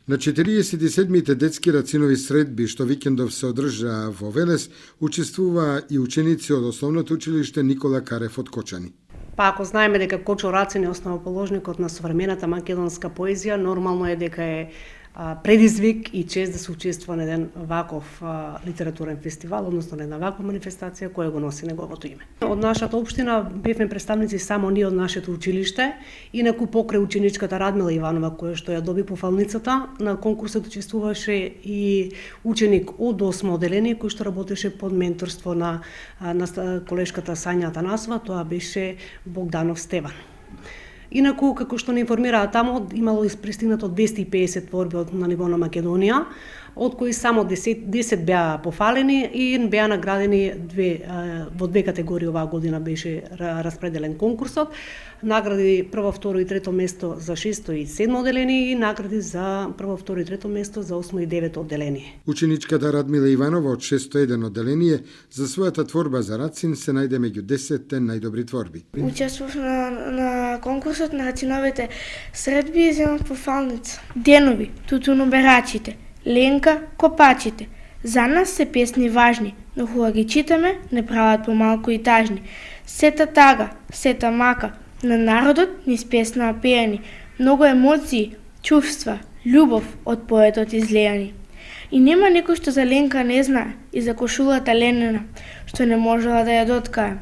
На 47-мите детски рацинови средби што викендов се одржаа во Велес, учествуваа и ученици од основното училиште Никола Карев од Кочани. Па ако знаеме дека Кочо Рацин е основоположникот на современата македонска поезија, нормално е дека е предизвик и чест да се учествува на еден ваков литературен фестивал, односно на една ваква манифестација која го носи неговото име. Од нашата општина бевме представници само ние од нашето училиште, инаку покрај ученичката Радмила Иванова која што ја доби пофалницата, на конкурсот учествуваше и ученик од 8 одделение кој што работеше под менторство на колешката Сања Атанасова, тоа беше Богданов Стеван. Инаку, како што не информираа таму, имало пристигнато 250 творби на ниво на Македонија, од кои само 10 беа пофалени и беа наградени во две категории оваа година беше распределен конкурсот. Награди прво, второ и трето место за 6 и 7 одделение и награди за прво, второ и трето место за 8 и 9 одделение. Ученичката Радмила Иванова од 601 одделение за својата творба за Рацин се најде меѓу 10 најдобри творби. Учествував на конкурсот на рациновите средби и земав пофалница. Денови, тутуноберачите, Ленка, копачите. За нас се песни важни, но кога ги читаме, не прават помалку и тажни. Сета тага, сета мака, на народот низ песна пејани. Многу емоции, чувства, љубов од поетот излејани. И нема некој што за Ленка не знае, и за кошулата ленена, што не можела да ја доткае.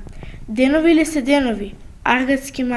Денови ли се денови, аргатски